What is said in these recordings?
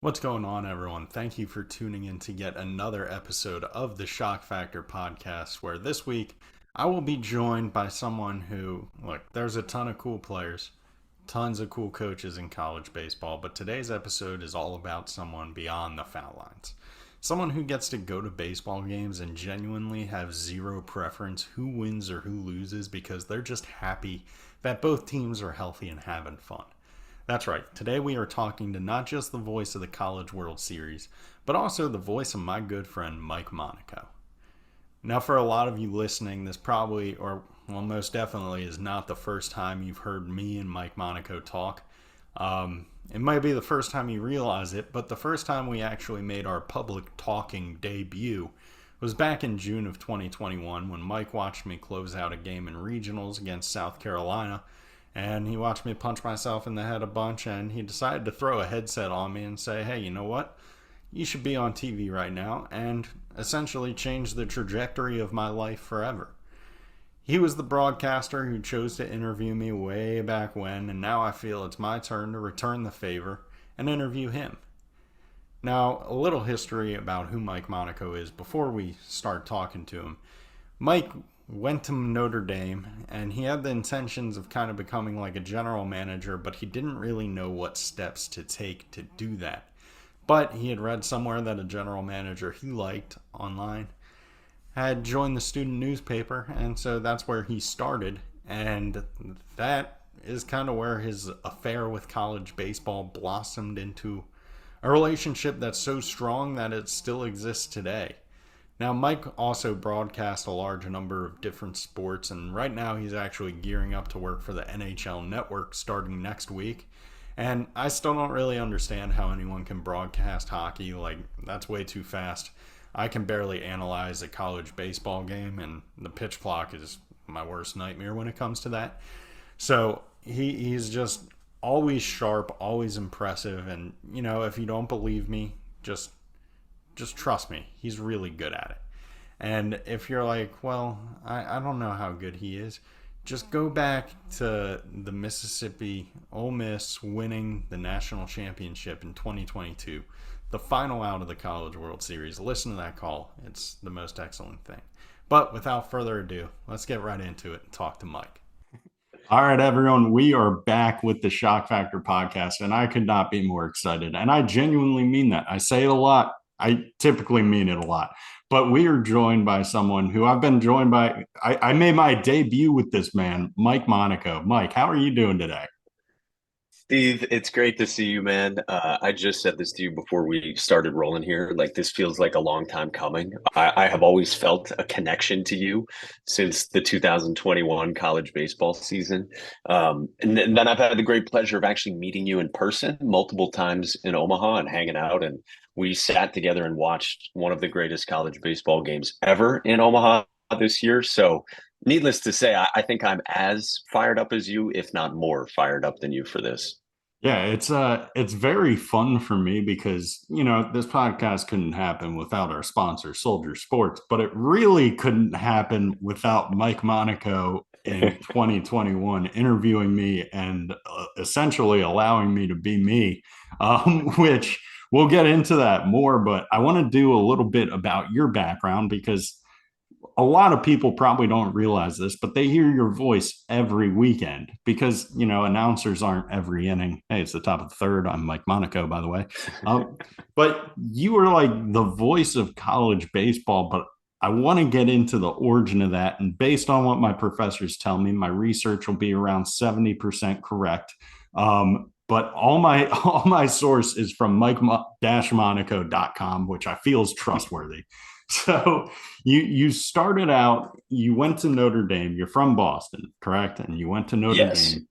What's going on, everyone? Thank you for tuning in to yet another episode of the Shock Factor podcast, where this week I will be joined by someone who, look, there's a ton of cool players, tons of cool coaches in college baseball, but today's episode is all about someone beyond the foul lines. Someone who gets to go to baseball games and genuinely have zero preference who wins or who loses because they're just happy that both teams are healthy and having fun. That's right. Today we are talking to not just the voice of the College World Series, but also the voice of my good friend Mike Monaco. Now, for a lot of you listening, this probably, or well, most definitely, is not the first time you've heard me and Mike Monaco talk. It might be the first time you realize it, but the first time we actually made our public talking debut was back in June of 2021 when Mike watched me close out a game in regionals against South Carolina, and he watched me punch myself in the head a bunch, and he decided to throw a headset on me and say, hey, you know what? You should be on TV right now, and essentially change the trajectory of my life forever. He was the broadcaster who chose to interview me way back when, and now I feel it's my turn to return the favor and interview him. Now, a little history about who Mike Monaco is before we start talking to him. Mike went to Notre Dame, and he had the intentions of kind of becoming like a general manager, but he didn't really know what steps to take to do that. But he had read somewhere that a general manager he liked online had joined the student newspaper, and so that's where he started. And that is kind of where his affair with college baseball blossomed into a relationship that's so strong that it still exists today. Now, Mike also broadcasts a large number of different sports, and right now he's actually gearing up to work for the NHL Network starting next week. And I still don't really understand how anyone can broadcast hockey. Like, that's way too fast. I can barely analyze a college baseball game, and the pitch clock is my worst nightmare when it comes to that. So he's just always sharp, always impressive, and if you don't believe me, just trust me, he's really good at it. And if you're like, well, I don't know how good he is, just go back to the Mississippi Ole Miss winning the national championship in 2022, the final out of the College World Series. Listen to that call. It's the most excellent thing. But without further ado, let's get right into it and talk to Mike. All right, everyone, we are back with the Shock Factor podcast, and I could not be more excited. And I genuinely mean that. I say it a lot. I typically mean it a lot. But we are joined by someone who I've been joined by. I made my debut with this man, Mike Monaco. Mike, how are you doing today? Steve, it's great to see you, man. I just said this to you before we started rolling here. Like, this feels like a long time coming. I have always felt a connection to you since the 2021 college baseball season. And then I've had the great pleasure of actually meeting you in person multiple times in Omaha and hanging out. And we sat together and watched one of the greatest college baseball games ever in Omaha this year. So, needless to say, I think I'm as fired up as you, if not more fired up than you for this. Yeah, it's very fun for me because, this podcast couldn't happen without our sponsor, Soldier Sports, but it really couldn't happen without Mike Monaco in 2021 interviewing me and essentially allowing me to be me, which we'll get into that more. But I want to do a little bit about your background because a lot of people probably don't realize this, but they hear your voice every weekend because, announcers aren't every inning. Hey, it's the top of the third. I'm Mike Monaco, by the way. But you were like the voice of college baseball, but I want to get into the origin of that. And based on what my professors tell me, my research will be around 70% correct. But all my source is from mike-monaco.com, which I feel is trustworthy. So you started out, you went to Notre Dame. You're from Boston, correct? And you went to Notre Yes. Dame.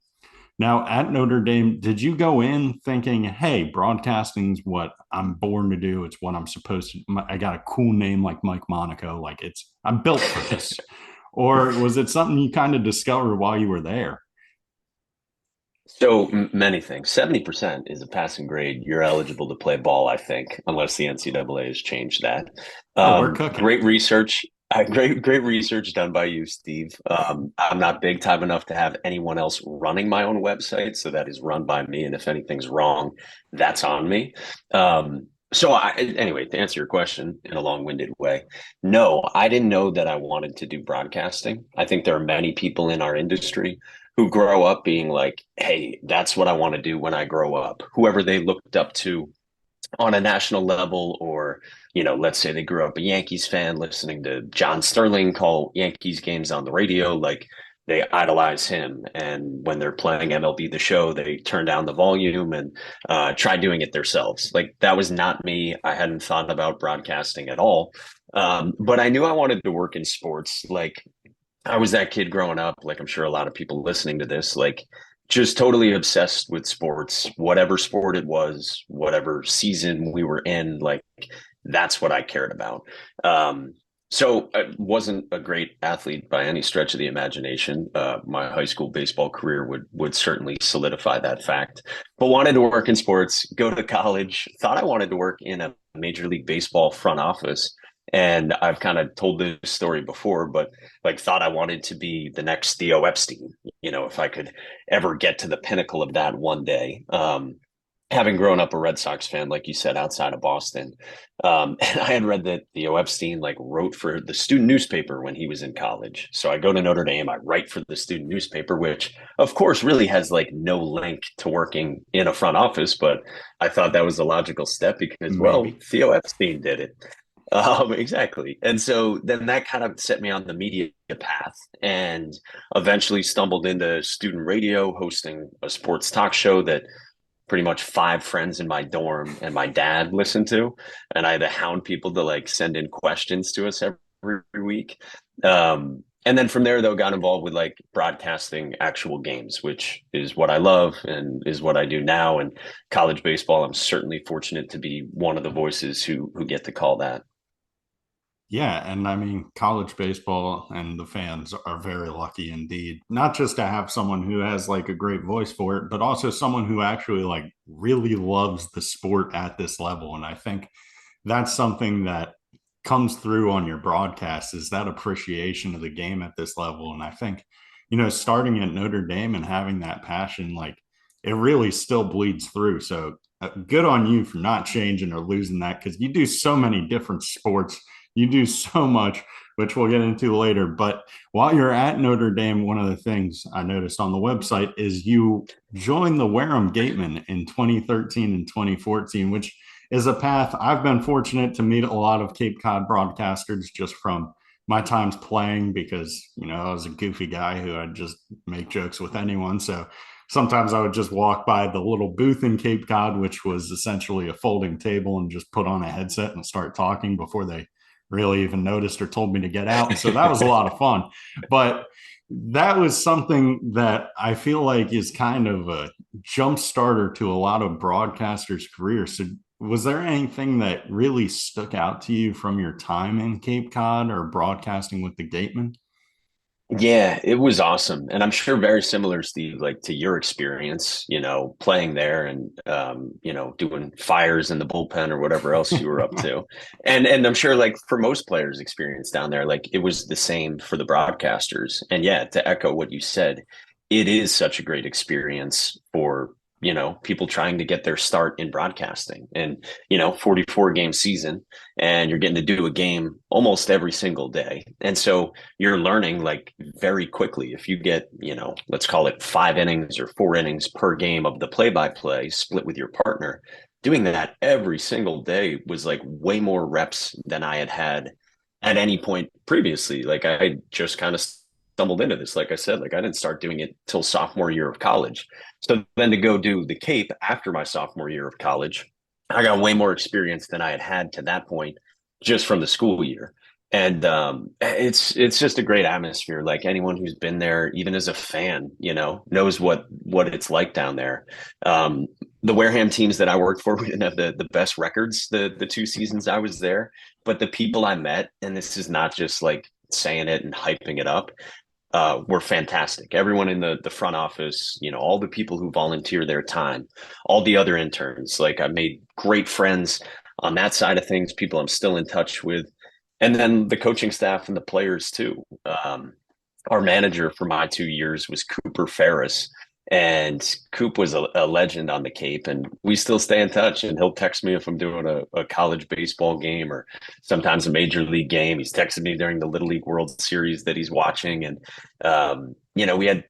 Now, at Notre Dame, did you go in thinking, hey, broadcasting's what I'm born to do? It's what I'm supposed to. I got a cool name like Mike Monaco. Like I'm built for this. Or was it something you kind of discovered while you were there? So many things. 70% is a passing grade. You're eligible to play ball, I think, unless the NCAA has changed that. Oh, we're cooking. Great research. Great research done by you, Steve. I'm not big time enough to have anyone else running my own website, so that is run by me. And if anything's wrong, that's on me. Anyway, to answer your question in a long-winded way, no, I didn't know that I wanted to do broadcasting. I think there are many people in our industry who grow up being like, "Hey, that's what I want to do when I grow up." Whoever they looked up to on a national level, or let's say they grew up a Yankees fan listening to John Sterling call Yankees games on the radio, like they idolize him, and when they're playing MLB The Show they turn down the volume and try doing it themselves. Like that was not me. I hadn't thought about broadcasting at all, but I knew I wanted to work in sports. Like I was that kid growing up, like I'm sure a lot of people listening to this, like just totally obsessed with sports, whatever sport it was, whatever season we were in, like that's what I cared about. So I wasn't a great athlete by any stretch of the imagination. My high school baseball career would certainly solidify that fact. But wanted to work in sports, go to college, thought I wanted to work in a Major League Baseball front office. And I've kind of told this story before, but like thought I wanted to be the next Theo Epstein, if I could ever get to the pinnacle of that one day. Having grown up a Red Sox fan, like you said, outside of Boston, and I had read that Theo Epstein like wrote for the student newspaper when he was in college. So I go to Notre Dame, I write for the student newspaper, which of course really has like no link to working in a front office, but I thought that was a logical step because, well, Maybe. Theo Epstein did it. Exactly. And so then that kind of set me on the media path, and eventually stumbled into student radio, hosting a sports talk show that pretty much five friends in my dorm and my dad listened to. And I had to hound people to like send in questions to us every week. And then from there, though, got involved with like broadcasting actual games, which is what I love and is what I do now. And college baseball, I'm certainly fortunate to be one of the voices who get to call that. Yeah, and I mean, college baseball and the fans are very lucky indeed. Not just to have someone who has like a great voice for it, but also someone who actually like really loves the sport at this level. And I think that's something that comes through on your broadcast is that appreciation of the game at this level. And I think, starting at Notre Dame and having that passion, like it really still bleeds through. So good on you for not changing or losing that because you do so many different sports, you do so much, which we'll get into later. But while you're at Notre Dame, one of the things I noticed on the website is you joined the Wareham Gatemen in 2013 and 2014, which is a path I've been fortunate to meet a lot of Cape Cod broadcasters just from my times playing because, I was a goofy guy who I'd just make jokes with anyone. So sometimes I would just walk by the little booth in Cape Cod, which was essentially a folding table, and just put on a headset and start talking before they really even noticed or told me to get out. So that was a lot of fun. But that was something that I feel like is kind of a jump starter to a lot of broadcasters' careers. So was there anything that really stuck out to you from your time in Cape Cod or broadcasting with the Gateman? Yeah, it was awesome. And I'm sure very similar, Steve, like to your experience, playing there and doing fires in the bullpen or whatever else you were up to. And I'm sure like for most players' experience down there, like it was the same for the broadcasters. And yeah, to echo what you said, it is such a great experience for people trying to get their start in broadcasting. And 44 game season, and you're getting to do a game almost every single day. And so you're learning like very quickly. If you get, let's call it 5 innings or 4 innings per game of the play by play split with your partner, doing that every single day was like way more reps than I had had at any point previously. Like I just kind of stumbled into this. Like I said, like I didn't start doing it till sophomore year of college. So then to go do the Cape after my sophomore year of college, I got way more experience than I had had to that point just from the school year. And it's just a great atmosphere. Like anyone who's been there, even as a fan, knows what it's like down there. Um, the Wareham teams that I worked for, we didn't have the best records the 2 seasons I was there, but the people I met, and this is not just like saying it and hyping it up, were fantastic. Everyone in the front office, all the people who volunteer their time, all the other interns. Like I made great friends on that side of things, people I'm still in touch with. And then the coaching staff and the players too. Our manager for my 2 years was Cooper Ferris, and Coop was a legend on the Cape, and we still stay in touch. And he'll text me if I'm doing a college baseball game or sometimes a major league game. He's texted me during the Little League World Series that he's watching, and we had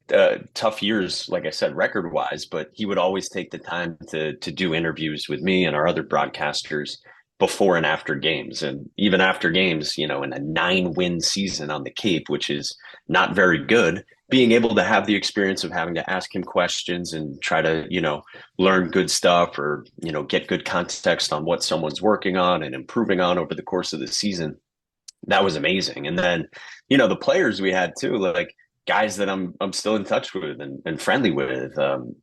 tough years, like I said, record wise, but he would always take the time to do interviews with me and our other broadcasters before and after games. And even after games, in a 9-win season on the Cape, which is not very good, being able to have the experience of having to ask him questions and try to, learn good stuff or, get good context on what someone's working on and improving on over the course of the season, that was amazing. And then, the players we had too, like guys that I'm still in touch with and friendly with,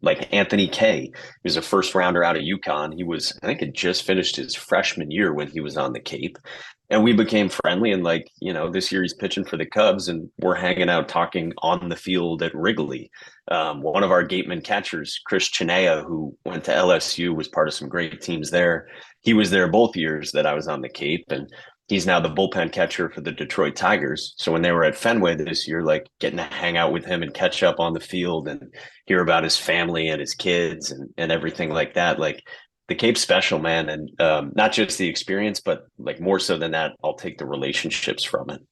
like Anthony Kay, who's a first rounder out of UConn. He was, I think, had just finished his freshman year when he was on the Cape, and we became friendly. And like, this year he's pitching for the Cubs, and we're hanging out talking on the field at Wrigley. One of our gateman catchers, Chris Chinea, who went to LSU, was part of some great teams there. He was there both years that I was on the Cape, and he's now the bullpen catcher for the Detroit Tigers. So when they were at Fenway this year, like getting to hang out with him and catch up on the field and hear about his family and his kids and everything like that, like the Cape's special, man. And not just the experience, but like more so than that, I'll take the relationships from it.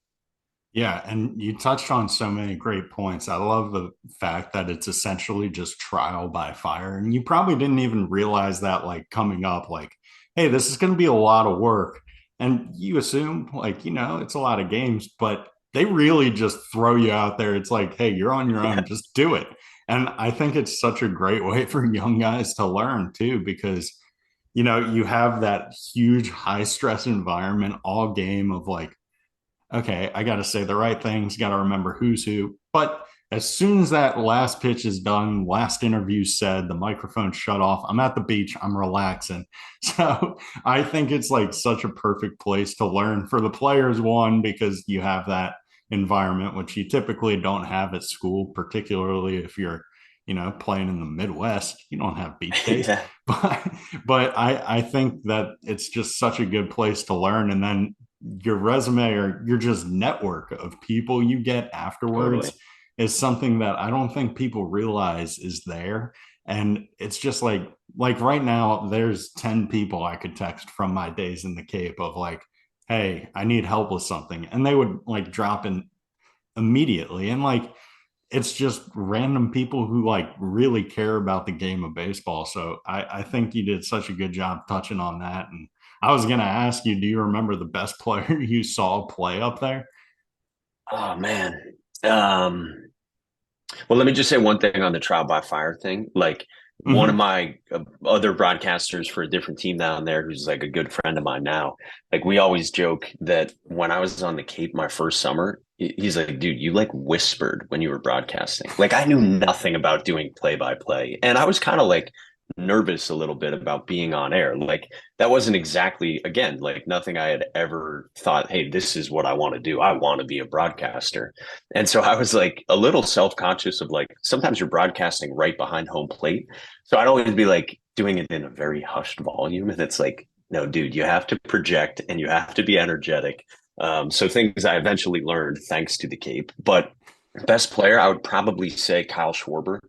Yeah, and you touched on so many great points. I love the fact that it's essentially just trial by fire. And you probably didn't even realize that, like, coming up, like, hey, this is going to be a lot of work. And you assume, like, it's a lot of games, but they really just throw you out there. It's like, hey, you're on your own, Yeah, just do it. And I think it's such a great way for young guys to learn too, because, you have that huge high stress environment all game of like, okay, I got to say the right things, got to remember who's who. But as soon as that last pitch is done, last interview said, the microphone shut off, I'm at the beach, I'm relaxing. So I think it's like such a perfect place to learn for the players, one, because you have that environment, which you typically don't have at school, particularly if you're playing in the Midwest. You don't have beach days. yeah, but I think that it's just such a good place to learn. And then your resume or your just network of people you get afterwards totally. is something that I don't think people realize is there. And it's just like right now, there's 10 people I could text from my days in the Cape of like, hey, I need help with something. And they would like drop in immediately. And like it's just random people who like really care about the game of baseball. So I think you did such a good job touching on that. And I was going to ask you, do you remember the best player you saw play up there? Oh man. Um, Well, let me just say one thing on the trial by fire thing. Like one of Mm-hmm. my other broadcasters for a different team down there, who's like a good friend of mine now, like we always joke that when I was on the Cape my first summer, he's like, dude, you like whispered when you were broadcasting. Like I knew nothing about doing play by play. And I was kind of like nervous a little bit about being on air. Like that wasn't exactly, again, like nothing I had ever thought, hey, this is what I want to do. I want to be a broadcaster. And so I was like a little self-conscious of like sometimes you're broadcasting right behind home plate. So I'd always be like doing it in a very hushed volume. And it's like, no, dude, you have to project and you have to be energetic. So things I eventually learned thanks to the Cape. But best player, I would probably say Kyle Schwarber,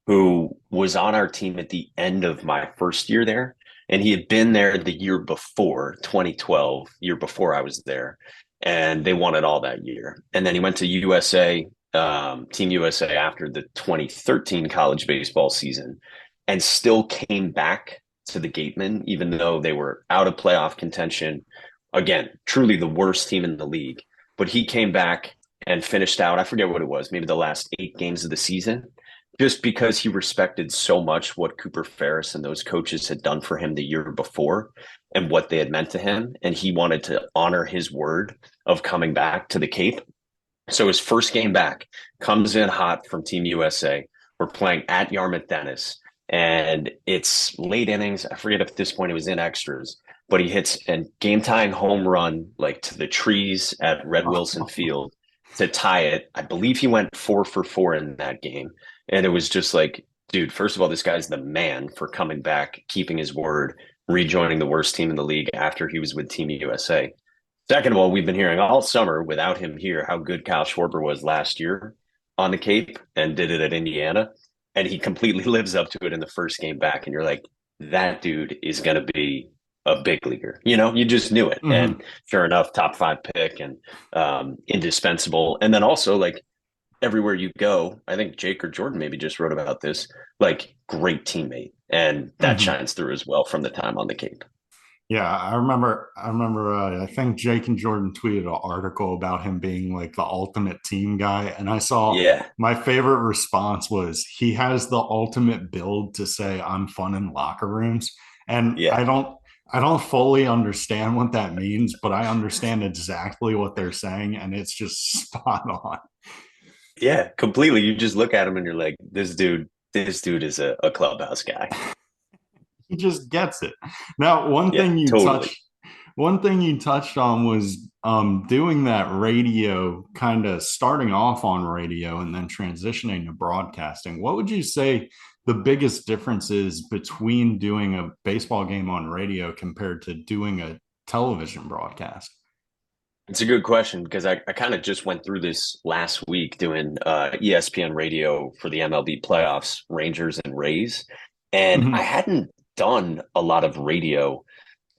who was on our team at the end of my first year there. And he had been there the year before, 2012, year before I was there. And they won it all that year. And then he went to USA, Team USA after the 2013 college baseball season and still came back to the Gateman, even though they were out of playoff contention. Again, truly the worst team in the league. But he came back and finished out, I forget what it was, maybe the last 8 games of the season just because he respected so much what Cooper Ferris and those coaches had done for him the year before and what they had meant to him. And he wanted to honor his word of coming back to the Cape. So his first game back comes in hot from Team USA. We're playing at Yarmouth Dennis, and it's late innings. I forget if at this point it was in extras, but he hits a game tying home run like to the trees at Red Wilson Field to tie it. I believe he went 4 for 4 in that game. And it was just like, dude, first of all, this guy's the man for coming back, keeping his word, rejoining the worst team in the league after he was with Team USA. Second of all, we've been hearing all summer without him here how good Kyle Schwarber was last year on the Cape and did it at Indiana. And he completely lives up to it in the first game back. And you're like, that dude is going to be a big leaguer. You just knew it. Hmm. And sure enough, top five pick and indispensable. And then also, like, everywhere you go, I think Jake or Jordan maybe just wrote about this, like, great teammate. And that Hmm. shines through as well from the time on the Cape. Yeah, I remember. I remember. I think Jake and Jordan tweeted an article about him being like the ultimate team guy, and I saw Yeah. my favorite response was he has the ultimate build to say I'm fun in locker rooms, and Yeah. I don't fully understand what that means, but I understand exactly what they're saying, and it's just spot on. Yeah, completely. You just look at him and you're like, this dude is a clubhouse guy. He just gets it. Now, Yeah, totally. one thing you touched on was doing that radio, kind of starting off on radio and then transitioning to broadcasting. What would you say the biggest difference is between doing a baseball game on radio compared to doing a television broadcast? It's a good question because I kind of just went through this last week doing ESPN radio for the MLB playoffs, Rangers and Rays. And I Mhm. hadn't done a lot of radio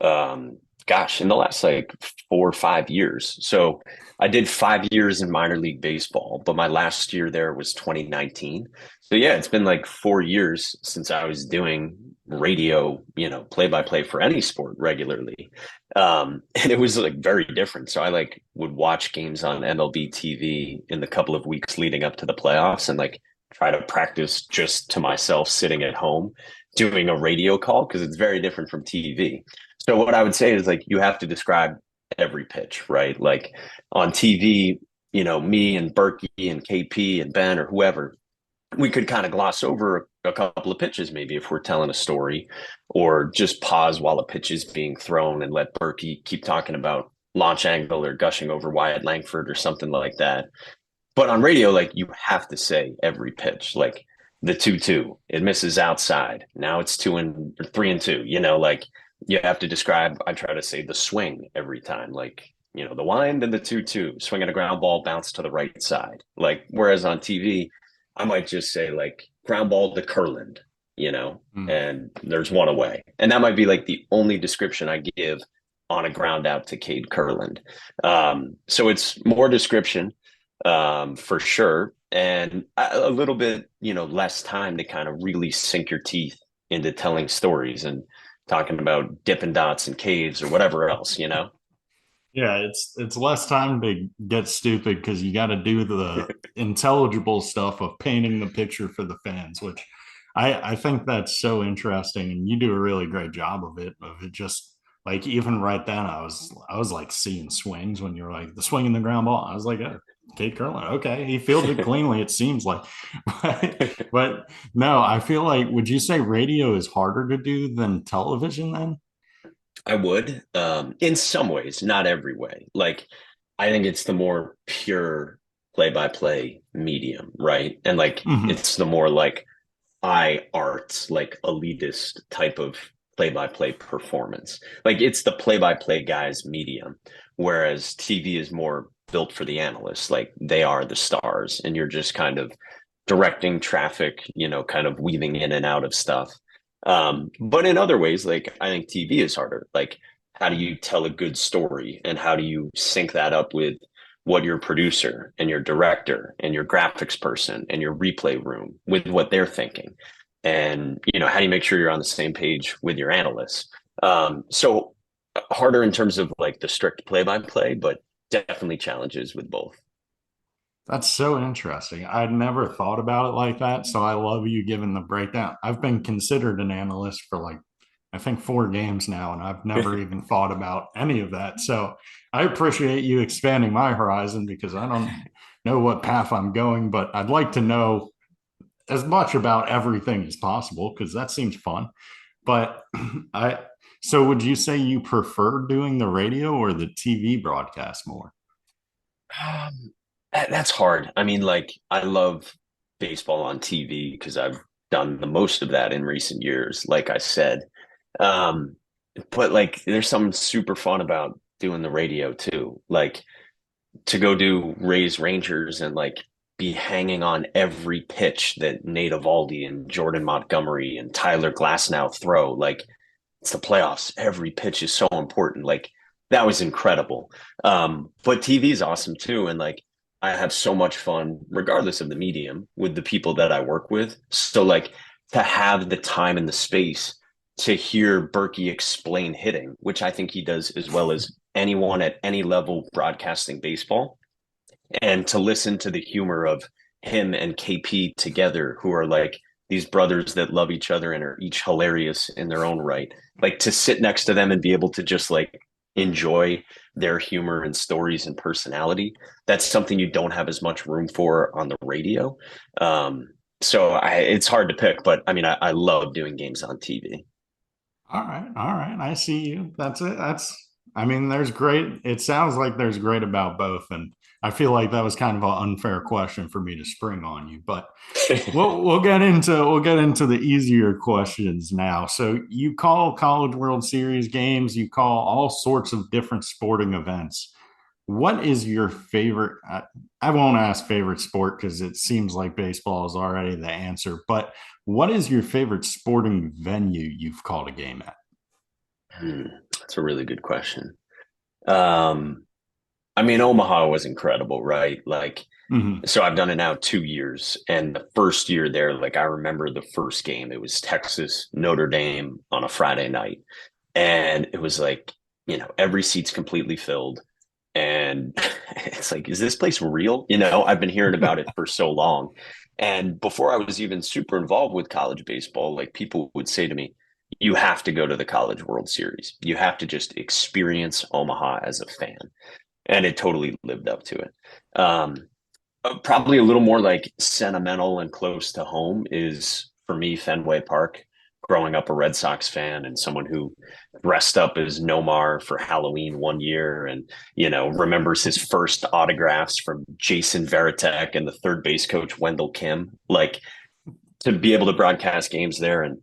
um, gosh, in the last like 4 or 5 years. So I did 5 years in minor league baseball, but my last year there was 2019. So yeah, it's been like 4 years since I was doing radio, play by play for any sport regularly. And it was like very different. So I like would watch games on MLB TV in the couple of weeks leading up to the playoffs and like try to practice just to myself sitting at home doing a radio call because it's very different from TV. So what I would say is like you have to describe every pitch, right? Like on TV, me and Berkey and KP and Ben or whoever, we could kind of gloss over a couple of pitches maybe if we're telling a story, or just pause while a pitch is being thrown and let Berkey keep talking about launch angle or gushing over Wyatt Langford or something like that. But on radio, like you have to say every pitch, like the 2-2, it misses outside. Now it's 2-3-2, like you have to describe, I try to say the swing every time, like, the wind and the 2-2, swinging a ground ball, bounce to the right side. Like, whereas on TV, I might just say like ground ball to Curland, Mm. and there's one away. And that might be like the only description I give on a ground out to Cade Curland. So it's more description for sure. And a little bit, less time to kind of really sink your teeth into telling stories and talking about Dippin' Dots and caves or whatever else. Yeah, it's less time to get stupid because you got to do the intelligible stuff of painting the picture for the fans, which I think that's so interesting, and you do a really great job of it. Of it just like even right then, I was like seeing swings when you were like the swing in the ground ball. I was like, Kate Curlin, okay, he fielded cleanly. It seems like, but no, I feel like would you say radio is harder to do than television then? I would, in some ways, not every way. Like, I think it's the more pure play-by-play medium, right? And like, Hmm. it's the more like high art, like elitist type of play-by-play performance. Like, it's the play-by-play guy's medium, whereas TV is more built for the analysts. Like, they are the stars, and you're just kind of directing traffic, kind of weaving in and out of stuff. But in other ways, like I think TV is harder. Like, how do you tell a good story and how do you sync that up with what your producer and your director and your graphics person and your replay room with what they're thinking? And, how do you make sure you're on the same page with your analysts? So harder in terms of like the strict play by play, but definitely challenges with both. That's so interesting. I'd never thought about it like that. So I love you giving the breakdown. I've been considered an analyst for like, I think 4 games now, and I've never even thought about any of that. So I appreciate you expanding my horizon because I don't know what path I'm going, but I'd like to know as much about everything as possible because that seems fun. But I, so would you say you prefer doing the radio or the TV broadcast more? That's hard. I mean, like, I love baseball on TV because I've done the most of that in recent years, like I said. Um, but like, there's something super fun about doing the radio too. Like to go do Rays Rangers and like be hanging on every pitch that Nate Eovaldi and Jordan Montgomery and Tyler Glasnow throw. Like it's the playoffs. Every pitch is so important. Like that was incredible. But TV is awesome too. And like I have so much fun, regardless of the medium, with the people that I work with. So like to have the time and the space to hear Berkey explain hitting, which I think he does as well as anyone at any level broadcasting baseball, and to listen to the humor of him and KP together, who are like these brothers that love each other and are each hilarious in their own right. Like to sit next to them and be able to just like enjoy their humor and stories and personality. That's something you don't have as much room for on the radio. It's hard to pick, but I mean, I love doing games on TV. All right. I see you. That's it. I mean, there's great. It sounds like there's great about both. And I feel like that was kind of an unfair question for me to spring on you, but we'll get into the easier questions now. So you call College World Series games, you call all sorts of different sporting events. What is your favorite? I won't ask favorite sport because it seems like baseball is already the answer, but what is your favorite sporting venue you've called a game at? That's a really good question. Um, I mean, Omaha was incredible, right? Like, Mhm. so I've done it now 2 years. And the first year there, like, I remember the first game. It was Texas, Notre Dame on a Friday night. And it was like, every seat's completely filled. And it's like, is this place real? I've been hearing about it for so long. And before I was even super involved with college baseball, like people would say to me, you have to go to the College World Series. You have to just experience Omaha as a fan. And it totally lived up to it. Probably a little more like sentimental and close to home is for me Fenway Park. Growing up a Red Sox fan and someone who dressed up as Nomar for Halloween one year and remembers his first autographs from Jason Veritek and the third base coach Wendell Kim. Like to be able to broadcast games there, and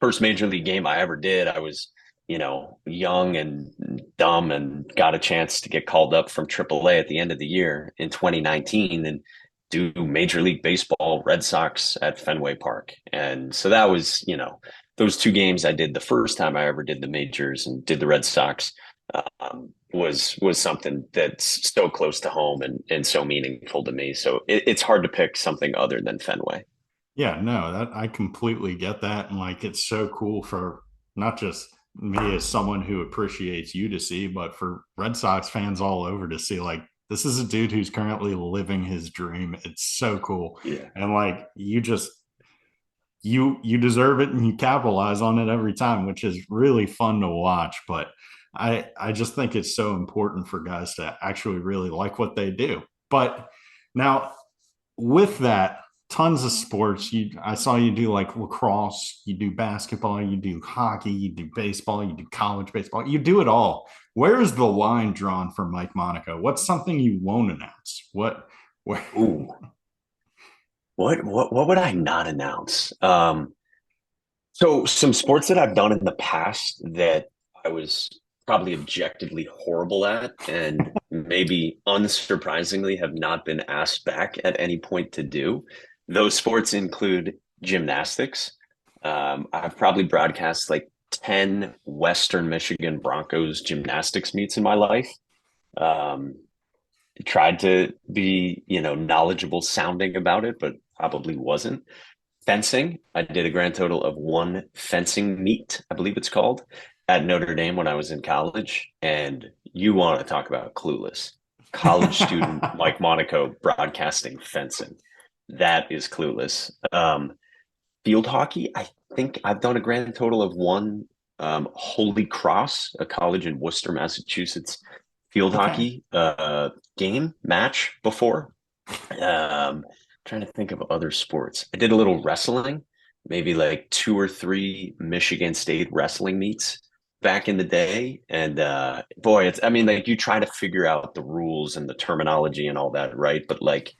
first major league game I ever did, I was young and dumb and got a chance to get called up from AAA at the end of the year in 2019 and do Major League Baseball Red Sox at Fenway Park. And so that was, those two games I did the first time I ever did the majors and did the Red Sox was something that's so close to home and so meaningful to me. So it's hard to pick something other than Fenway. Yeah, no, that I completely get that. And like it's so cool for not just me as someone who appreciates you to see, but for Red Sox fans all over to see like this is a dude who's currently living his dream. It's so cool. Yeah. And like you deserve it and you capitalize on it every time, which is really fun to watch. But I just think it's so important for guys to actually really like what they do. But now with that, tons of sports. I saw you do like lacrosse, you do basketball, you do hockey, you do baseball, you do college baseball, you do it all. Where is the line drawn for Mike Monaco? What's something you won't announce? Where? Ooh, what would I not announce? So some sports that I've done in the past that I was probably objectively horrible at and maybe unsurprisingly have not been asked back at any point to do. Those sports include gymnastics. I've probably broadcast like 10 Western Michigan Broncos gymnastics meets in my life. Um, Tried to be, knowledgeable sounding about it, but probably wasn't. Fencing, I did a grand total of one fencing meet, I believe it's called, at Notre Dame when I was in college. And you want to talk about clueless. College student Mike Monaco broadcasting fencing. That is clueless. Field hockey, I think I've done a grand total of one Holy Cross, a college in Worcester, Massachusetts, field Okay. hockey game match before. Trying to think of other sports. I did a little wrestling, maybe like two or three Michigan State wrestling meets back in the day. And boy, I mean, like you try to figure out the rules and the terminology and all that, right? But like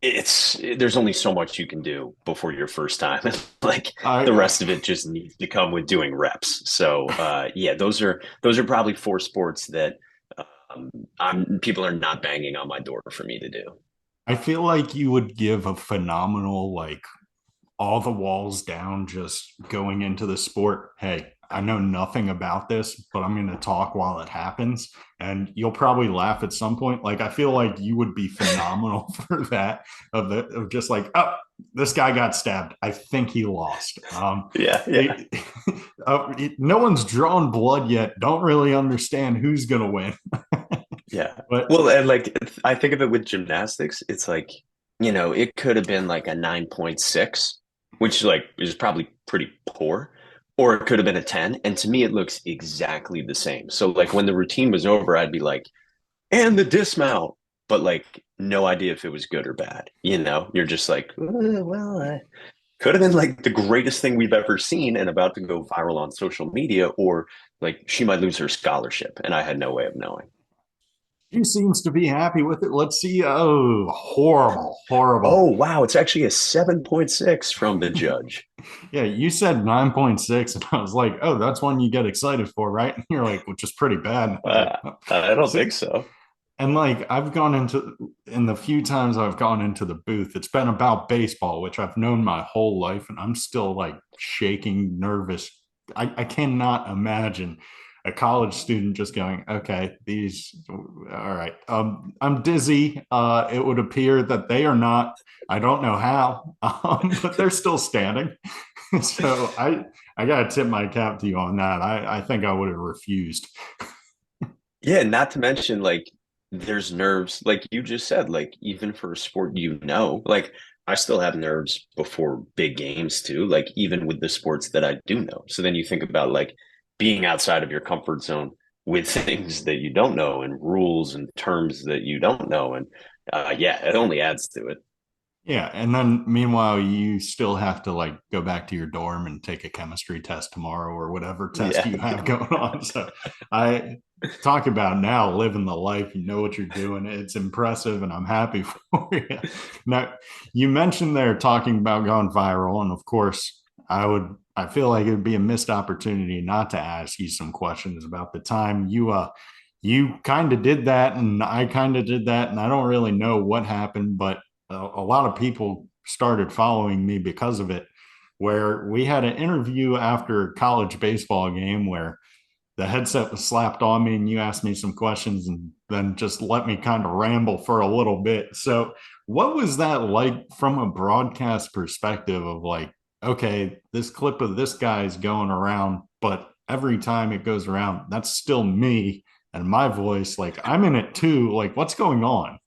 there's only so much you can do before your first time. Like the I rest of it just needs to come with doing reps. So yeah, those are probably four sports that people are not banging on my door for me to do. I feel like you would give a phenomenal like all the walls down just going into the sport. Hey, I know nothing about this, but I'm going to talk while it happens. And you'll probably laugh at some point. Like, I feel like you would be phenomenal for that, of just like, oh, this guy got stabbed. I think he lost. Yeah, yeah. It, no one's drawn blood yet. Don't really understand who's going to win. Yeah. But Well, and like I think of it with gymnastics, it's like, it could have been like a 9.6, which like is probably pretty poor, or it could have been a 10. And to me, it looks exactly the same. So like when the routine was over, I'd be like, and the dismount, but like no idea if it was good or bad. You're just like, could have been like the greatest thing we've ever seen and about to go viral on social media, or like she might lose her scholarship. And I had no way of knowing. he seems to be happy with it. Let's see. Oh, horrible, Oh, horrible. wow. It's actually a 7.6 from the judge. Yeah, you said 9.6, and I was like, oh, that's one you get excited for, right? And you're like, which is pretty bad. And I was like, oh. I don't So, think so. and like, in the few times I've gone into the booth, it's been about baseball, which I've known my whole life, and I'm still like shaking, nervous. I cannot imagine a college student just going, okay, all right. I'm dizzy. It would appear that they are not, I don't know how, but they're still standing. So I got to tip my cap to you on that. I think I would have refused. Yeah, not to mention like there's nerves, like you just said, like even for a sport, like I still have nerves before big games too, like even with the sports that I do know. So then you think about like being outside of your comfort zone with things that you don't know and rules and terms that you don't know. And yeah, it only adds to it. Yeah, and then meanwhile, you still have to like go back to your dorm and take a chemistry test tomorrow or whatever test Yeah. you have going on. So I talk about now living the life. You know what you're doing. It's impressive, and I'm happy for you. Now, you mentioned there talking about going viral, and of course, I feel like it would be a missed opportunity not to ask you some questions about the time you kind of did that, and I kind of did that, and I don't really know what happened, but a lot of people started following me because of it. Where we had an interview after a college baseball game where the headset was slapped on me and you asked me some questions and then just let me kind of ramble for a little bit. So, what was that like from a broadcast perspective of like, okay, this clip of this guy is going around, but every time it goes around, that's still me and my voice. Like, I'm in it too. Like, what's going on?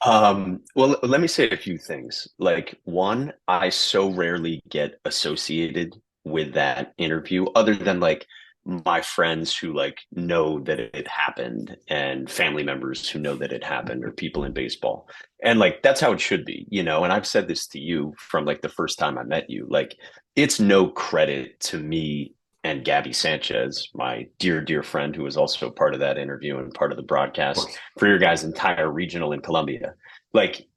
Well, let me say a few things. Like, one, I so rarely get associated with that interview, other than like my friends who like know that it happened and family members who know that it happened or people in baseball. And like that's how it should be. And I've said this to you from like the first time I met you. Like, it's no credit to me and Gabby Sanchez, my dear, dear friend who was also part of that interview and part of the Of broadcast course. for your guys' entire regional in Colombia. Like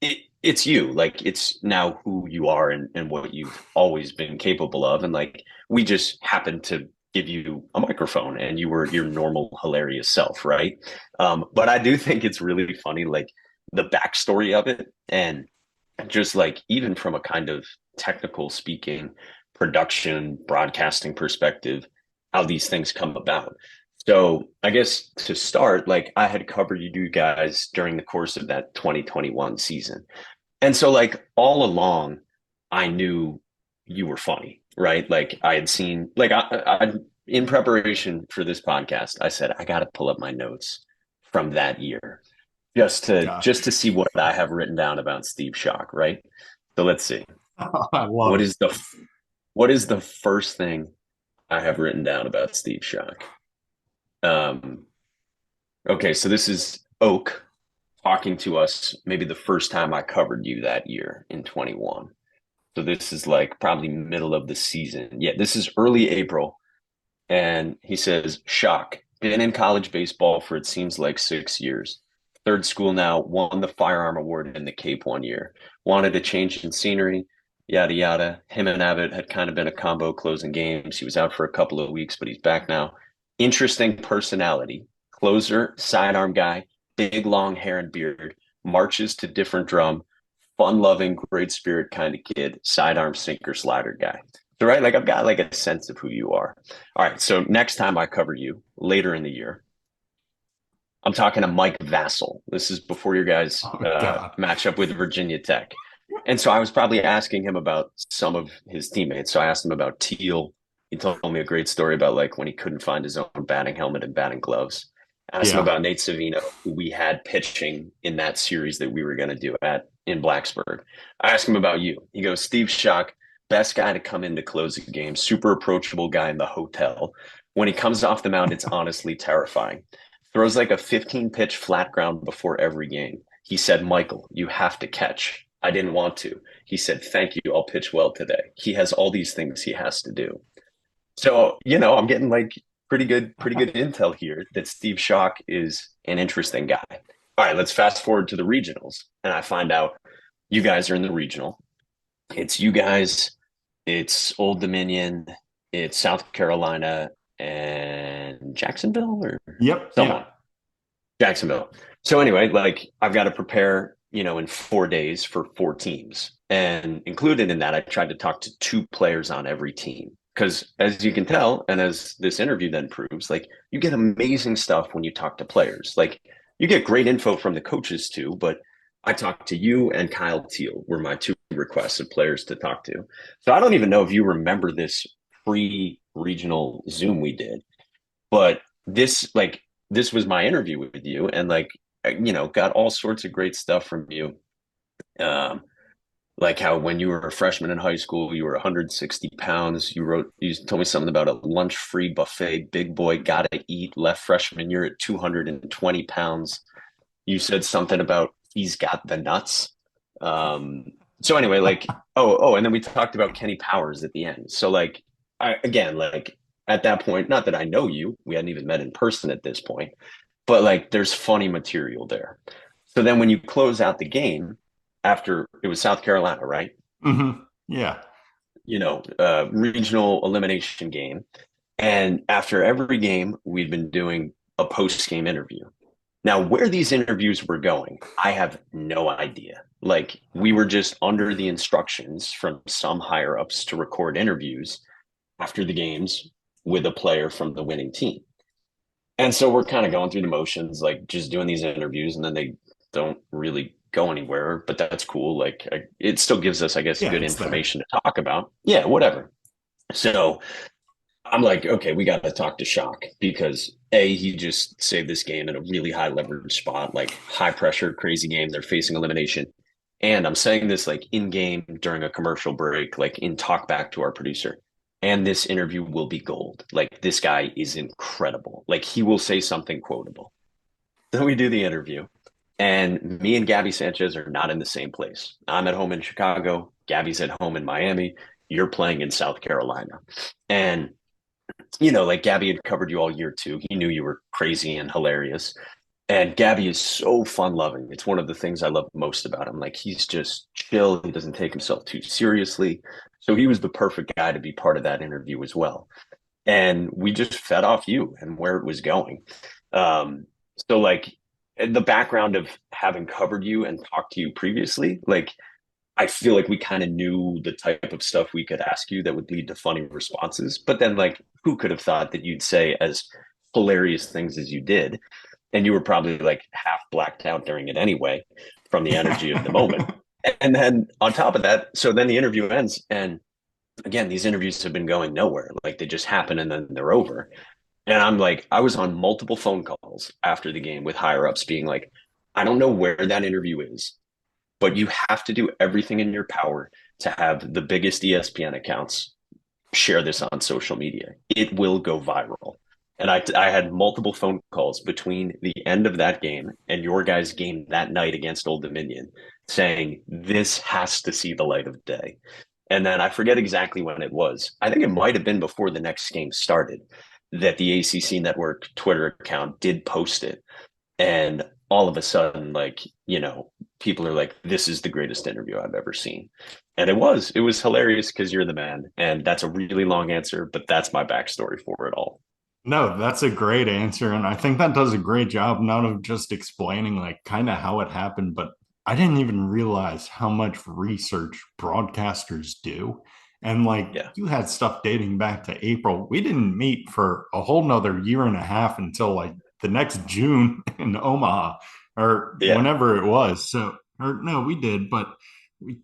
it's you, like it's now who you are and what you've always been capable of. And like we just happened to give you a microphone and you were your normal, hilarious self, right? But I do think it's really funny, like the backstory of it and just like even from a kind of technical speaking, production, broadcasting perspective, how these things come about. So I guess to start, like I had covered you guys during the course of that 2021 season. And so like all along, I knew you were funny, right? Like I had seen, like I in preparation for this podcast, I said, I got to pull up my notes from that year just to Gosh, see what I have written down about Steve Schoch, right? So let's see. I love What it. is the what is the first thing I have written down about Steve Schoch? Um, okay, so this is Oak talking to us maybe the first time I covered you that year in 21. So this is like probably middle of the season. Yeah, this is early April. And he says, Schoch, been in college baseball for it seems like 6 years. third school now, won the firearm award in the Cape one year. Wanted a change in scenery, yada yada. Him and Abbott had kind of been a combo closing games. He was out for a couple of weeks, but he's back now. Interesting personality, closer, sidearm guy, big long hair and beard, marches to different drum, fun-loving, great spirit kind of kid, sidearm sinker slider guy. So right, like I've got like a sense of who you are. All right, so next time I cover you later in the year, I'm talking to Mike Vassell. This is before your guys Oh God. match up with Virginia Tech. And so I was probably asking him about some of his teammates. So I asked him about Teal. He told me a great story about like when he couldn't find his own batting helmet and batting gloves. I asked him Yeah. about Nate Savino, who we had pitching in that series that we were going to do at in Blacksburg. I asked him about you. He goes, Steve Schoch, best guy to come in to close a game, super approachable guy in the hotel. When he comes off the mound, it's honestly terrifying. Throws like a 15 pitch flat ground before every game. He said, Michael, you have to catch. I didn't want to. He said, thank you. I'll pitch well today. He has all these things he has to do. So, I'm getting like pretty good intel here that Steve Schoch is an interesting guy. All right, let's fast forward to the regionals. And I find out you guys are in the regional. It's you guys, it's Old Dominion, it's South Carolina and Jacksonville or Yep. Yeah. someone. Jacksonville. So anyway, like I've got to prepare, in 4 days for four teams. And included in that, I tried to talk to two players on every team. Because as you can tell, and as this interview then proves, like you get amazing stuff when you talk to players. Like you get great info from the coaches too, but I talked to you and Kyle Teal were my two requests of players to talk to. So I don't even know if you remember this pre-regional Zoom we did, but this was my interview with you and got all sorts of great stuff from you. Um, like how when you were a freshman in high school, you were 160 pounds. You told me something about a lunch free buffet, big boy, gotta eat. Left freshman year at 220 pounds. You said something about he's got the nuts. So anyway, and then we talked about Kenny Powers at the end. So again, at that point, not that I know you, we hadn't even met in person at this point, but like there's funny material there. So then when you close out the game after it was South Carolina, right? Yeah. Regional elimination game. And after every game, we'd been doing a post game interview. Now, where these interviews were going, I have no idea. Like, we were just under the instructions from some higher ups to record interviews after the games with a player from the winning team. And so we're kind of going through the motions, like just doing these interviews, and then they don't really go anywhere, but that's cool. It still gives us, I guess, Yeah. good It's there. information to talk about. Yeah, whatever. So I'm like, okay, we got to talk to Schoch because he just saved this game in a really high leverage spot, like high pressure, crazy game. They're facing elimination. And I'm saying this like in game during a commercial break, like in talk back to our producer. And this interview will be gold. Like this guy is incredible. Like he will say something quotable. Then we do the interview. And me and Gabby Sanchez are not in the same place. I'm at home in Chicago. Gabby's at home in Miami. You're playing in South Carolina. And like Gabby had covered you all year too. He knew you were crazy and hilarious. And Gabby is so fun loving. It's one of the things I love most about him. Like he's just chill. He doesn't take himself too seriously. So he was the perfect guy to be part of that interview as well. And we just fed off you and where it was going. So the background of having covered you and talked to you previously, like I feel like we kind of knew the type of stuff we could ask you that would lead to funny responses. But then, like, who could have thought that you'd say as hilarious things as you did? And you were probably like half blacked out during it anyway from the energy of the moment. And then on top of that, so then the interview ends. And again, these interviews have been going nowhere. Like they just happen and then they're over. And I'm like, I was on multiple phone calls after the game with higher ups being like, I don't know where that interview is, but you have to do everything in your power to have the biggest ESPN accounts share this on social media. It will go viral. And I had multiple phone calls between the end of that game and your guys' game that night against Old Dominion saying, this has to see the light of day. And then I forget exactly when it was. I think it might have been before the next game started that the ACC Network Twitter account did post it. And all of a sudden, like, people are like, this is the greatest interview I've ever seen. And it was hilarious because you're the man. And that's a really long answer, but that's my backstory for it all. No, that's a great answer. And I think that does a great job, not of just explaining like kind of how it happened, but I didn't even realize how much research broadcasters do. And like Yeah. you had stuff dating back to April. We didn't meet for a whole nother year and a half until like the next June in Omaha or Yeah. whenever it was. So, or no, we did, but we,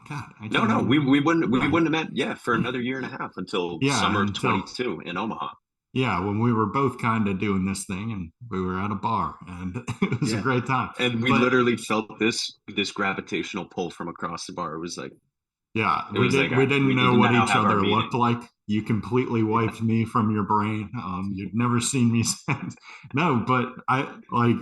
God, I No, can't no, even we remember. wouldn't have met, yeah, for another year and a half until Yeah, summer of until 22 in Omaha. yeah, when we were both kind of doing this thing and we were at a bar and it was a Yeah. great time. And we But literally felt this gravitational pull from across the bar. yeah, It was like, all we right, didn't we need know to what now each have our other looked meeting. like. You completely Yeah. wiped me from your brain. You'd never seen me since. No, but I like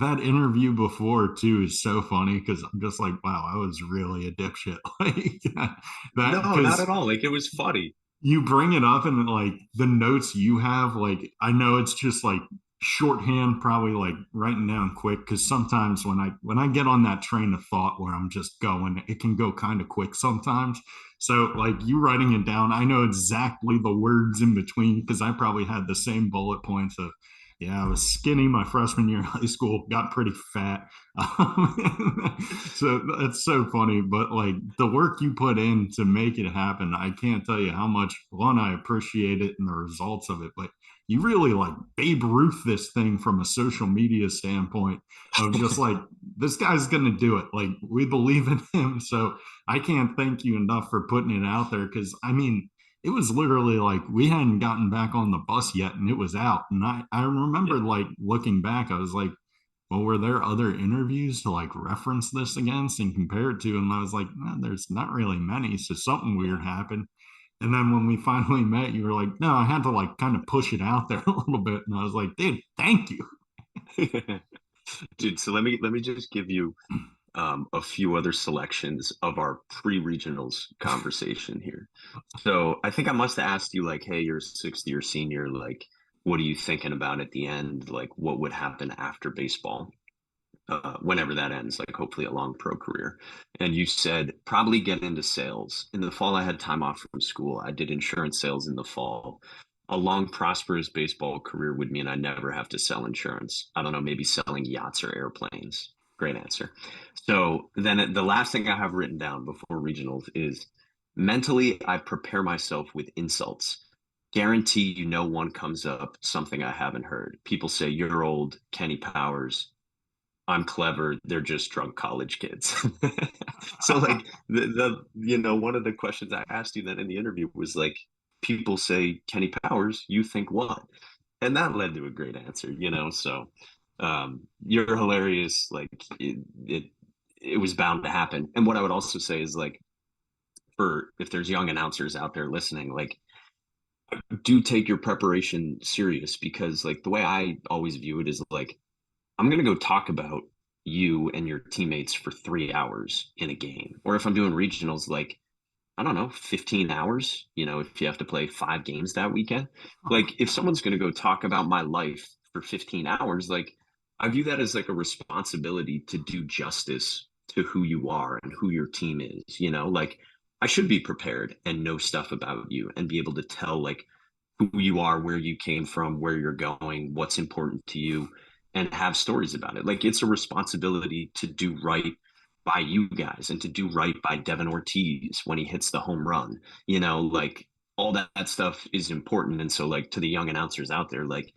that interview before too is so funny because I'm just like, wow, I was really a dipshit. Like that No, not because at all. Like it was funny. you bring it up and like the notes you have, like I know it's just like shorthand, probably like writing down quick because sometimes when I get on that train of thought where I'm just going, it can go kind of quick sometimes. So like you writing it down, I know exactly the words in between because I probably had the same bullet points of yeah, I was skinny my freshman year in high school, got pretty fat. So that's so funny. But like the work you put in to make it happen, I can't tell you how much one, I appreciate it and the results of it. But you really like Babe Ruth this thing from a social media standpoint of just like, this guy's going to do it. Like we believe in him. So I can't thank you enough for putting it out there because I mean, it was literally like we hadn't gotten back on the bus yet and it was out. And I remember Yeah. like looking back, I was like, well, were there other interviews to like reference this against and compare it to? And I was like, no, there's not really many. So something weird happened. And then when we finally met, you were like, no, I had to like kind of push it out there a little bit. And I was like, dude, thank you. Yeah. Dude, so let me just give you a few other selections of our pre-regionals conversation here. So I think I must have asked you like, hey, you're a 6th year senior, like, what are you thinking about at the end? Like, what would happen after baseball? Whenever that ends, like hopefully a long pro career. And you said probably get into sales. In the fall, I had time off from school. I did insurance sales in the fall. A long, prosperous baseball career would mean I never have to sell insurance. I don't know, maybe selling yachts or airplanes. Great answer. So then the last thing I have written down before regionals is mentally, I prepare myself with insults. Guarantee you no one comes up something I haven't heard. People say, you're old, Kenny Powers, I'm clever. They're just drunk college kids. So like one of the questions I asked you then in the interview was like, people say Kenny Powers, you think what? And that led to a great answer. So you're hilarious. Like it was bound to happen. And what I would also say is like for if there's young announcers out there listening, like do take your preparation serious because like the way I always view it is like I'm going to go talk about you and your teammates for 3 hours in a game. Or if I'm doing regionals, like, I don't know, 15 hours, if you have to play 5 games that weekend. Oh my Like, if God. someone's going to go talk about my life for 15 hours, like, I view that as like a responsibility to do justice to who you are and who your team is. Like, I should be prepared and know stuff about you and be able to tell, like, who you are, where you came from, where you're going, what's important to you, and have stories about it. Like it's a responsibility to do right by you guys and to do right by Devin Ortiz when he hits the home run. Like all that stuff is important. And so, like to the young announcers out there, like,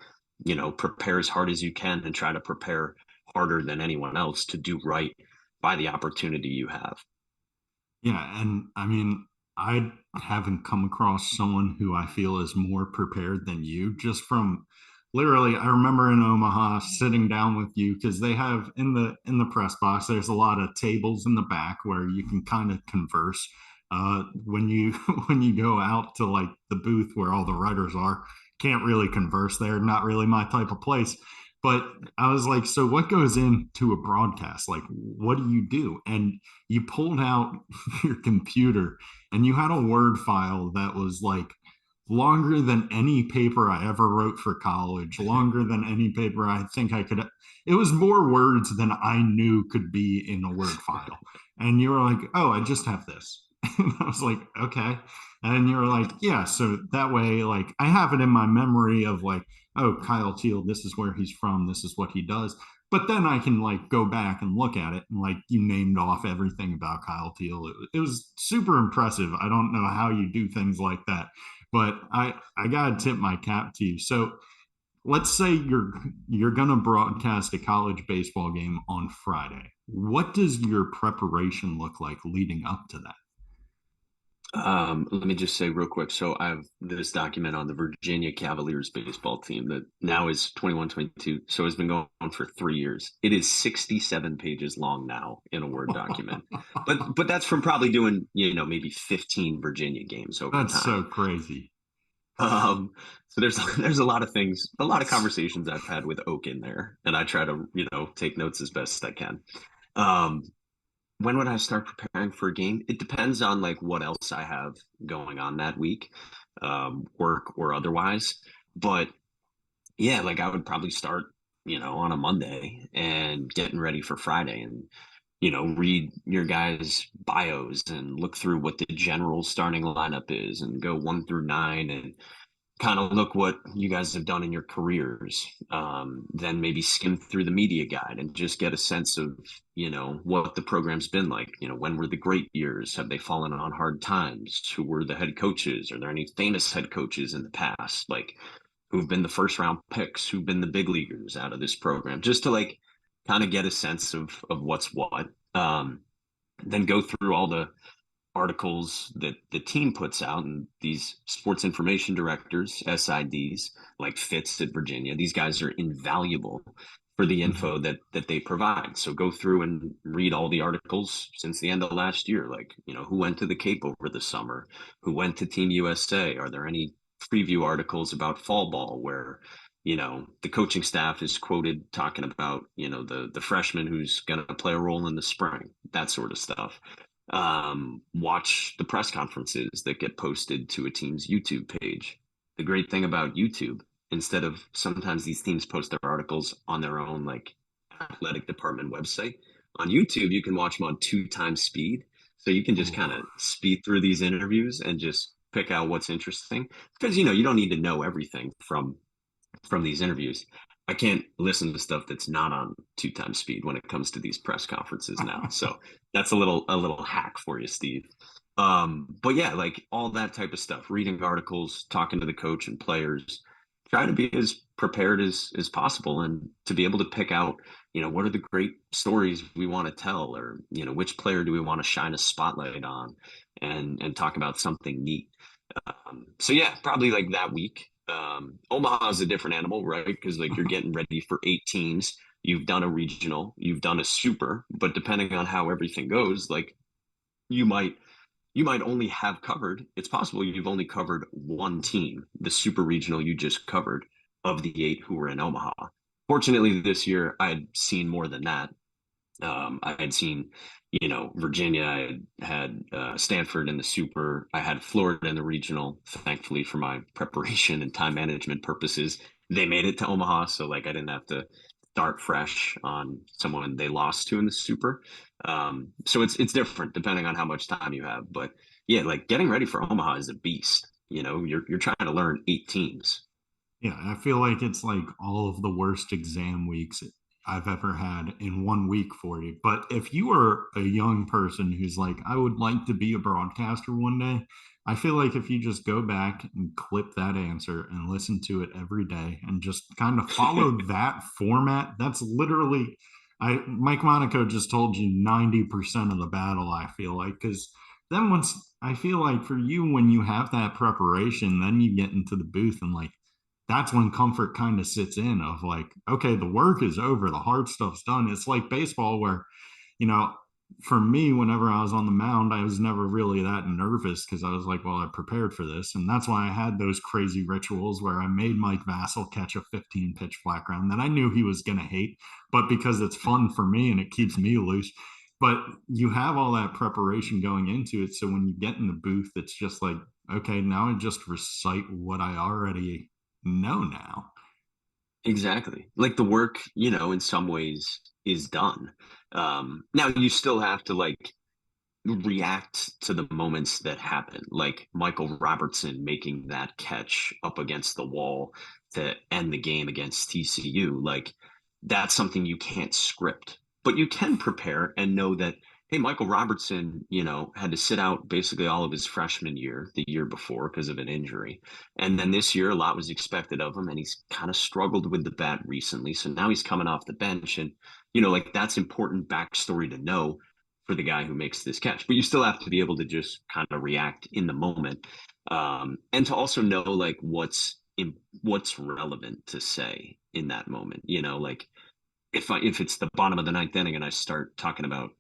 prepare as hard as you can and try to prepare harder than anyone else to do right by the opportunity you have. Yeah, and I mean, I haven't come across someone who I feel is more prepared than you. Just from literally, I remember in Omaha sitting down with you because they have in the press box. There's a lot of tables in the back where you can kind of converse. When you when you go out to like the booth where all the writers are, can't really converse there. Not really my type of place. But I was like, so what goes into a broadcast? Like, what do you do? And you pulled out your computer and you had a Word file that was like longer than any paper I ever wrote for college, longer than any paper I think I could. It was more words than I knew could be in a Word file. And you were like, oh, I just have this. And I was like, okay. And you were like, yeah. So that way, like, I have it in my memory of like, oh, Kyle Teal, this is where he's from. This is what he does. But then I can like go back and look at it and like you named off everything about Kyle Teal. It was super impressive. I don't know how you do things like that, but I gotta tip my cap to you. So let's say you're gonna broadcast a college baseball game on Friday. What does your preparation look like leading up to that? Let me just say real quick. So I have this document on the Virginia Cavaliers baseball team that now is 21-22. So it's been going on for 3 years. It is 67 pages long now in a Word document. But that's from probably doing, maybe 15 Virginia games over That's so time. crazy. Um, so there's a lot of things, a lot of conversations I've had with Oak in there, and I try to, take notes as best I can. Um, when would I start preparing for a game? It depends on like what else I have going on that week, work or otherwise. But yeah, like I would probably start, on a Monday and getting ready for Friday and, read your guys' bios and look through what the general starting lineup is and go 1 through 9 and kind of look what you guys have done in your careers. Then maybe skim through the media guide and just get a sense of, what the program's been like. When were the great years? Have they fallen on hard times? Who were the head coaches? Are there any famous head coaches in the past? Like who've been the first round picks? Who've been the big leaguers out of this program? Just to like kind of get a sense of what's what. Then go through all the articles that the team puts out and these sports information directors, SIDs, like Fitz at Virginia, these guys are invaluable for the Mhm. info that they provide. So go through and read all the articles since the end of last year, like, who went to the Cape over the summer, who went to Team USA, are there any preview articles about fall ball where the coaching staff is quoted talking about the freshman who's going to play a role in the spring, that sort of stuff. Watch the press conferences that get posted to a team's YouTube page. The great thing about YouTube, instead of sometimes these teams post their articles on their own like athletic department website, on YouTube you can watch them on 2 times speed. So you can just Ooh. kind of speed through these interviews and just pick out what's interesting because you don't need to know everything from these interviews. I can't listen to stuff that's not on 2 times speed when it comes to these press conferences now. So that's a little hack for you, Steve. But yeah, like all that type of stuff, reading articles, talking to the coach and players, try to be as prepared as possible and to be able to pick out, what are the great stories we want to tell or, which player do we want to shine a spotlight on and talk about something neat. So yeah, probably like that week. Omaha is a different animal, right? Because like you're getting ready for 8 teams. You've done a regional, you've done a super, but depending on how everything goes, like you might you might only have covered. It's possible you've only covered one team, the super regional you just covered of the 8 who were in Omaha. Fortunately, this year I had seen more than that. I had seen, Virginia. I had Stanford in the Super. I had Florida in the regional. Thankfully, for my preparation and time management purposes, they made it to Omaha, so like I didn't have to start fresh on someone they lost to in the Super. So it's different depending on how much time you have. But yeah, like getting ready for Omaha is a beast. You're trying to learn 8 teams. Yeah, I feel like it's like all of the worst exam weeks I've ever had in one week for you. But if you are a young person who's like, I would like to be a broadcaster one day, I feel like if you just go back and clip that answer and listen to it every day and just kind of follow that format, that's literally Mike Monaco just told you 90% of the battle, I feel like, because then once I feel like for you, when you have that preparation, then you get into the booth and like that's when comfort kind of sits in of like, okay, the work is over, the hard stuff's done. It's like baseball where, you know, for me, whenever I was on the mound, I was never really that nervous because I was like, well, I prepared for this. And that's why I had those crazy rituals where I made Mike Vassell catch a 15 pitch flat ground that I knew he was going to hate, but because it's fun for me and it keeps me loose. But you have all that preparation going into it. So when you get in the booth, it's just like okay, now I just recite what I already know now. Exactly. Like the work, in some ways is done. Now you still have to like react to the moments that happen, like Michael Robertson making that catch up against the wall to end the game against TCU. Like that's something you can't script, but you can prepare and know that, hey, Michael Robertson, had to sit out basically all of his freshman year, the year before, because of an injury. And then this year, a lot was expected of him, and he's kind of struggled with the bat recently. So now he's coming off the bench, and, like that's important backstory to know for the guy who makes this catch. But you still have to be able to just kind of react in the moment, and to also know like what's relevant to say in that moment. Like if it's the bottom of the ninth inning and I start talking about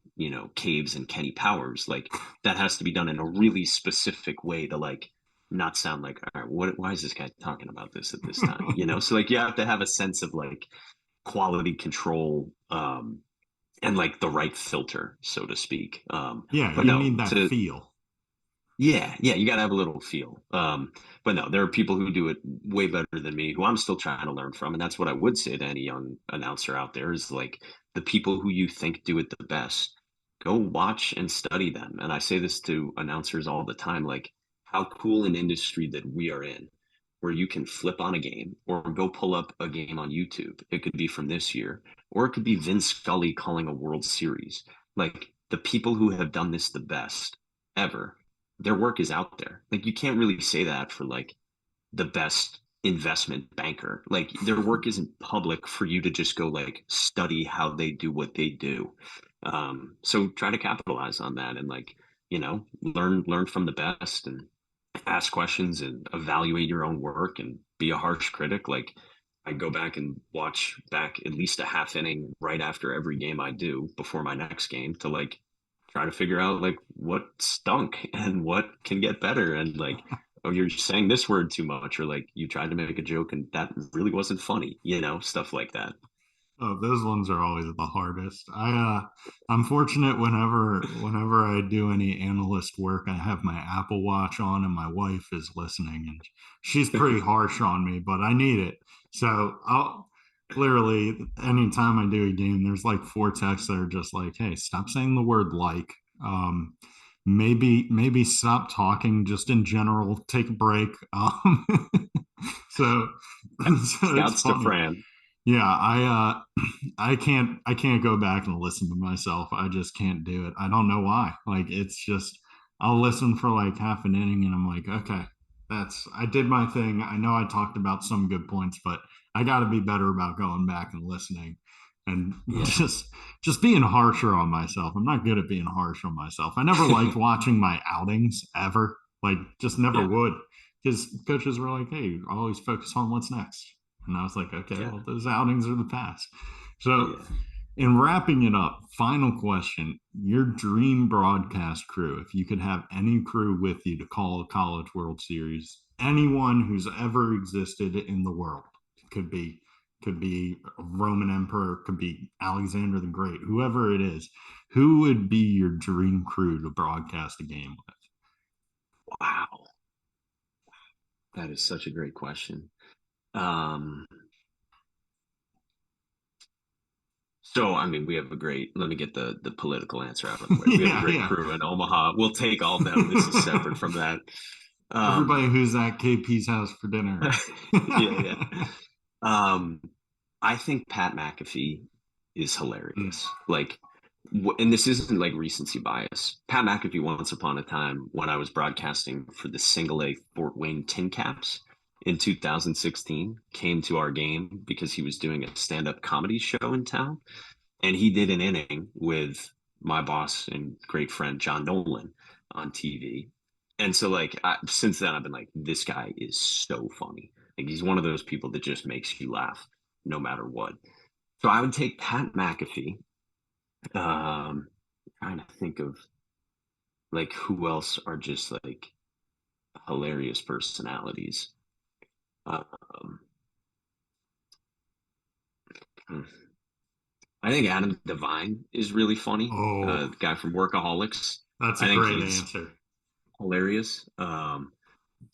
Caves and Kenny Powers, like that has to be done in a really specific way to like not sound like, all right, why is this guy talking about this at this time? So like you have to have a sense of like quality control, and like the right filter, so to speak. Yeah, But you no, need that feel. yeah, you got to have a little feel. But no, there are people who do it way better than me, who I'm still trying to learn from, and that's what I would say to any young announcer out there is like the people who you think do it the best. Go watch and study them. And I say this to announcers all the time, like how cool an industry that we are in, where you can flip on a game or go pull up a game on YouTube. It could be from this year, or it could be Vince Scully calling a World Series. Like the people who have done this the best ever, their work is out there. Like you can't really say that for like the best investment banker. Like their work isn't public for you to just go like study how they do what they do. So try to capitalize on that and like, learn from the best and ask questions and evaluate your own work and be a harsh critic. Like I go back and watch back at least a half inning right after every game I do before my next game to like try to figure out like what stunk and what can get better and like, oh, you're saying this word too much, or like you tried to make a joke and that really wasn't funny, stuff like that. Oh, those ones are always the hardest. I'm fortunate whenever I do any analyst work, I have my Apple Watch on and my wife is listening and she's pretty harsh on me, but I need it. So I'll literally anytime I do a game, there's like four texts that are just like, hey, stop saying the word like. Um, maybe stop talking just in general, take a break. So so it's Scouts to funny. Fran. Yeah, I can't go back and listen to myself. I just can't do it. I don't know why. Like it's just I'll listen for like half an inning and I'm like, okay, I did my thing. I know I talked about some good points, but I got to be better about going back and listening and Yeah. just being harsher on myself. I'm not good at being harsh on myself. I never liked watching my outings ever. Like just never Yeah. would. Because coaches were like, hey, always focus on what's next. And I was like, okay, Yeah. well, those outings are the past. So, Yeah. in wrapping it up, final question: your dream broadcast crew, if you could have any crew with you to call a college World Series, anyone who's ever existed in the world, could be could be a Roman Emperor, could be Alexander the Great, whoever it is, who would be your dream crew to broadcast a game with? Wow. That is such a great question. Um, So, I mean, we have a great, let me get the political answer out of the way. We have a Yeah, great yeah. crew in Omaha. We'll take all of them. This is separate from that. Everybody Um, who's at KP's house for dinner. yeah, yeah. Um, I think Pat McAfee is Mm. hilarious. Like, and this isn't like recency bias. Pat McAfee, once upon a time, when I was broadcasting for the single A Fort Wayne Tin Caps in 2016, came to our game because he was doing a stand-up comedy show in town, and he did an inning with my boss and great friend John Nolan on TV. And so, like, since then, I've been like, this guy is so funny. Like, he's one of those people that just makes you laugh no matter what. So I would take Pat McAfee. Trying to think of like who else are just like hilarious personalities. Um, I think Adam Devine is really funny. Oh, The guy from Workaholics. that's a I think great he's answer. hilarious.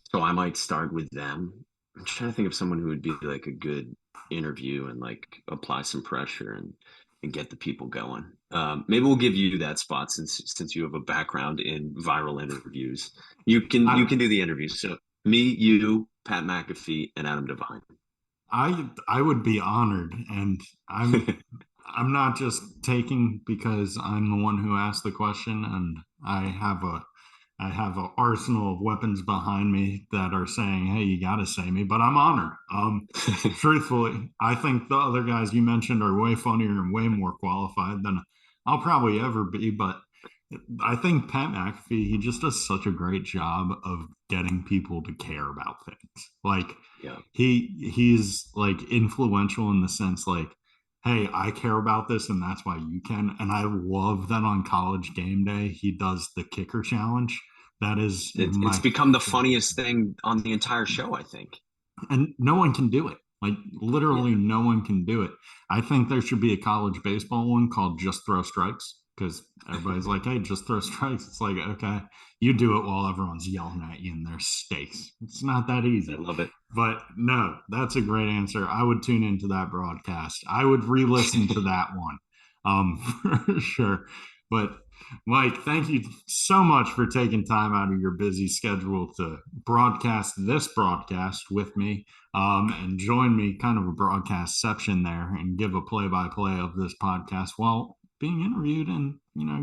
So I might start with them. I'm trying to think of someone who would be like a good interview and like apply some pressure and get the people going. Maybe we'll give you that spot since you have a background in viral interviews. You can I do the interviews. So me, you, Pat McAfee, and Adam Devine. I would be honored, and I'm not just taking because I'm the one who asked the question, and I have an arsenal of weapons behind me that are saying, "Hey, you got to say me," but I'm honored. Truthfully, I think the other guys you mentioned are way funnier and way more qualified than I'll probably ever be. But I think Pat McAfee, he just does such a great job of getting people to care about things. Like Yeah, he's like influential in the sense like, hey, I care about this and that's why you can. And I love that on College Game Day he does the kicker challenge. That is it's my become the favorite funniest thing. thing on the entire show, I think. And no one can do it. Like literally Yeah, no one can do it. I think there should be a college baseball one called Just Throw Strikes because everybody's like, hey, just throw strikes. It's like, okay, you do it while everyone's yelling at you and there's stakes. It's not that I easy. love it. But no, that's a great answer. I would tune into that broadcast. I would re-listen to that one, for sure. But Mike, thank you so much for taking time out of your busy schedule to broadcast this broadcast with me, and join me kind of a broadcastception there and give a play-by-play of this podcast while being interviewed and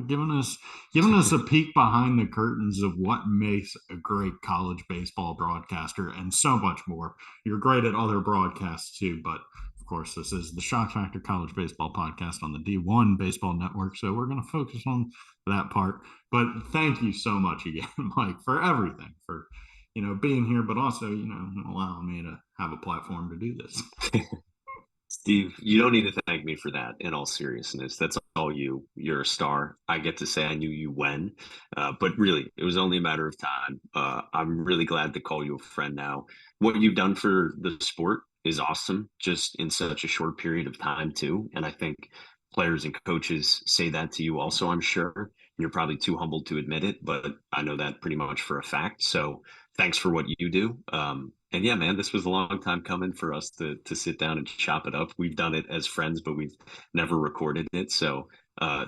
giving us a peek behind the curtains of what makes a great college baseball broadcaster and so much more. You're great at other broadcasts too, but of course, this is the Shock Factor College Baseball Podcast on the D1 Baseball Network, so we're going to focus on that part. But thank you so much again, Mike, for everything, for being here, but also allowing me to have a platform to do this. Steve, you don't need to thank me for that. In all seriousness, that's all you. You're a star. I get to say I knew you when, but really, it was only a matter of time. I'm really glad to call you a friend now. What you've done for the sport is awesome, just in such a short period of time, too. And I think players and coaches say that to you also, I'm sure. You're probably too humbled to admit it, but I know that pretty much for a fact. So thanks for what you do. And yeah, man, this was a long time coming for us to sit down and chop it up. We've done it as friends, but we've never recorded it. So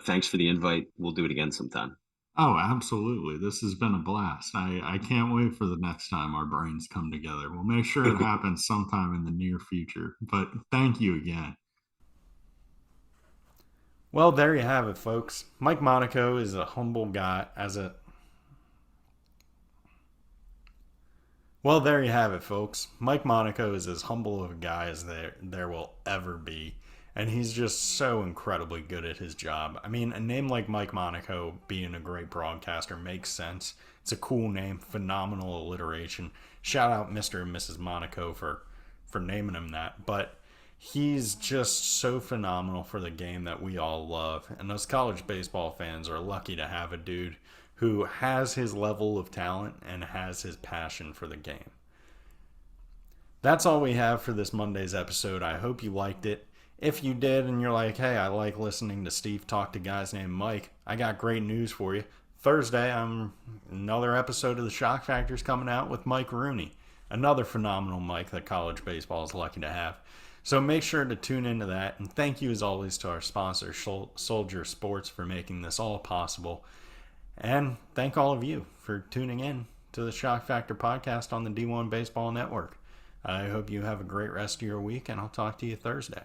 thanks for the invite. We'll do it again sometime. Oh, absolutely. This has been a blast. I can't wait for the next time our brains come together. We'll make sure it happens sometime in the near future. But thank you again. Well, there you have it, folks. Mike Monaco is a humble guy. There you have it, folks. Mike Monaco is as humble of a guy as there will ever be, and he's just so incredibly good at his job. I mean, a name like Mike Monaco being a great broadcaster makes sense. It's a cool name, phenomenal alliteration. Shout out Mr. and Mrs. Monaco for naming him that, but he's just so phenomenal for the game that we all love. And us college baseball fans are lucky to have a dude who has his level of talent and has his passion for the game. That's all we have for this Monday's episode. I hope you liked it. If you did and you're like, hey, I like listening to Steve talk to guys named Mike, I got great news for you. Thursday, another episode of the Shock Factor is coming out with Mike Rooney, another phenomenal Mike that college baseball is lucky to have. So make sure to tune into that. And thank you, as always, to our sponsor, Soldier Sports, for making this all possible. And thank all of you for tuning in to the Shock Factor podcast on the D1 Baseball Network. I hope you have a great rest of your week, and I'll talk to you Thursday.